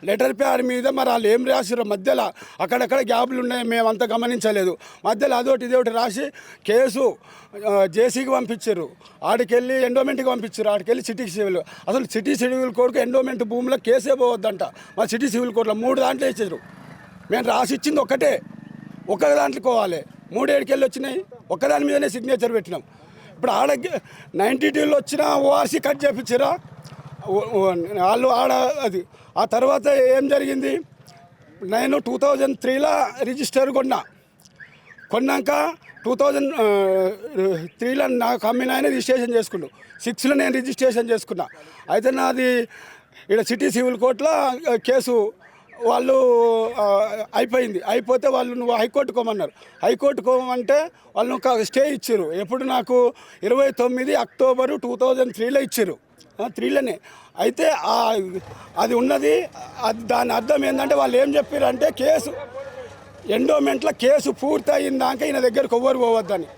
Letter pad మీద మరి వాళ్ళు ఏం రాసిరో మధ్యలో అక్కడక్కడ గ్యాప్లు ఉన్నాయి, మేమంతా గమనించలేదు. మధ్యలో అదొకటి ఇదొకటి రాసి కేసు జేసీకి పంపించారు, ఆడికెళ్ళి ఎండోమెంట్కి పంపించారు, ఆడికెళ్ళి సిటీ సివిల్. అసలు సిటీ సివిల్ కోర్టుకు ఎండోమెంట్ భూమిలో కేసే పోవద్దంట. మా సిటీ సివిల్ కోర్టులో 3 దాంట్లో ఇచ్చారు. మేము రాసి ఇచ్చింది ఒక్కటే, ఒక్క దాంట్లో పోవాలి. 3 ఏడుకెళ్ళి వచ్చినాయి, ఒక్కదాని మీదనే సిగ్నేచర్ పెట్టినాం. ఇప్పుడు ఆడ 92లో వచ్చిన ఓఆర్సీ కట్ చేయించారా వాళ్ళు ఆడ. అది ఆ తర్వాత ఏం జరిగింది, నేను 2003లో రిజిస్టర్ కొన్నాక 2003లో నాకు అమ్మిన ఆయన రిజిస్ట్రేషన్ చేసుకున్నాడు. 6లో నేను రిజిస్ట్రేషన్ చేసుకున్నా. అయితే నాది ఇక్కడ సిటీ సివిల్ కోర్టులో కేసు వాళ్ళు అయిపోతే వాళ్ళు నువ్వు హైకోర్టుకు పోమన్నారు. హైకోర్టుకు పోమంటే వాళ్ళు స్టే ఇచ్చారు. ఎప్పుడు నాకు 29 అక్టోబరు 2003లో ఇచ్చారు, 3లోనే. అయితే అది ఉన్నది. దాని అర్థం ఏంటంటే వాళ్ళు ఏం చెప్పారంటే కేసు ఎండోమెంట్లో కేసు పూర్తి అయిందాక ఈయన దగ్గరకు ఎవ్వరు పోవద్దని.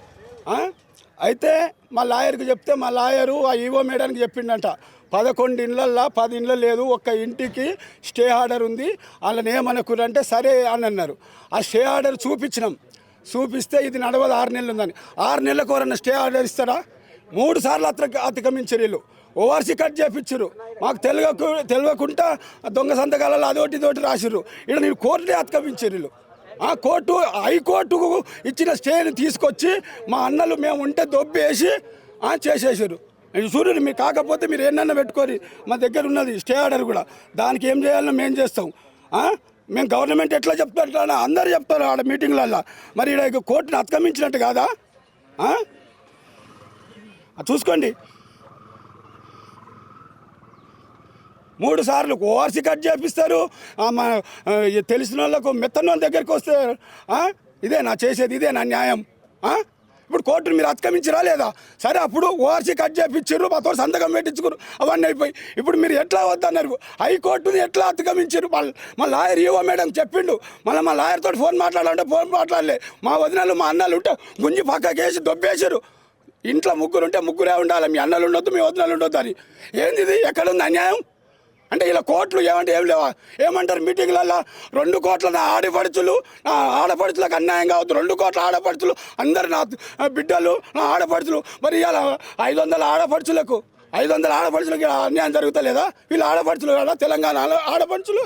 అయితే మా లాయర్కి చెప్తే మా లాయరు ఆ ఈవో మేడానికి చెప్పిండంట 11 ఇళ్ళల్లో 10 ఇళ్ళు లేదు, ఒక్క ఇంటికి స్టే ఆర్డర్ ఉంది, వాళ్ళని ఏమనుకురంటే సరే అని అన్నారు. ఆ స్టే ఆర్డర్ చూపిస్తే ఇది నడవదు 6 నెలలు ఉందని. 6 నెలలకు ఎవరన్నా స్టే ఆర్డర్ ఇస్తారా? 3 సార్లు అతిక్రమించారు వీళ్ళు. ఓఆర్సీ కట్ చేయించారు. మాకు తెలియకుండా దొంగ సంతకాలలో అదొకటి ఇదొకటి రాసిర్రు. ఇక్కడ నేను కోర్టునే అతిక్రమించారు వీళ్ళు. కోర్టు హైకోర్టుకు ఇచ్చిన స్టేని తీసుకొచ్చి మా అన్నలు మేము ఉంటే దొబ్బేసి చేసేసారు. సూర్యుడు మీరు కాకపోతే మీరు ఏంటన్నా పెట్టుకోరి, మా దగ్గర ఉన్నది స్టే ఆర్డర్ కూడా. దానికి ఏం చేయాలన్నా మేము చేస్తాం. మేము గవర్నమెంట్ ఎట్లా చెప్తారా అందరు చెప్తారు ఆడ మీటింగ్లల్లో. మరి ఇక్కడ కోర్టును అతిక్రమించినట్టు కాదా? చూసుకోండి, 3 సార్లు ఓఆర్సీ కట్ చేపిస్తారు. తెలిసిన వాళ్ళకు మెత్తన దగ్గరికి వస్తే ఇదే నా చేసేది, ఇదే నా న్యాయం. ఇప్పుడు కోర్టును మీరు అతిక్రమించరా లేదా? సరే, అప్పుడు ఓఆర్సీ కట్ చేయించారు, మాతో సంతకం పెట్టించుకున్నారు, అవన్నీ అయిపోయి ఇప్పుడు మీరు ఎట్లా వద్దన్నారు? హైకోర్టుని ఎట్లా అతిక్రమించారు? మా లాయర్ ఈవో మేడం చెప్పిండు. మళ్ళీ మా లాయర్తో ఫోన్ మాట్లాడాలంటే ఫోన్ మాట్లాడలే. మా వదినలు మా అన్నలు ఉంటే గుంజి పక్కకేసి దొబ్బేశారు. ఇంట్లో 3 ఉంటే 3 ఉండాలి, మీ అన్నలు ఉండొద్దు, మీ వదినలు ఉండొద్దు అని. ఏంది ఇది? ఎక్కడుంది అన్యాయం? అంటే ఇలా కోర్టులు ఏమంటే ఏం లేవా? ఏమంటారు మీటింగ్లలో 2 కోట్ల నా ఆడపడుచులకు అన్యాయం కావద్దు, 2 కోట్ల ఆడపడుచులు అందరు నా బిడ్డలు, నా ఆడపడుచులు. మరి ఇలా 500 ఆడపడుచులకు అన్యాయం జరుగుతలేదా? వీళ్ళు ఆడపడుచులు కదా, తెలంగాణ ఆడపడుచులు.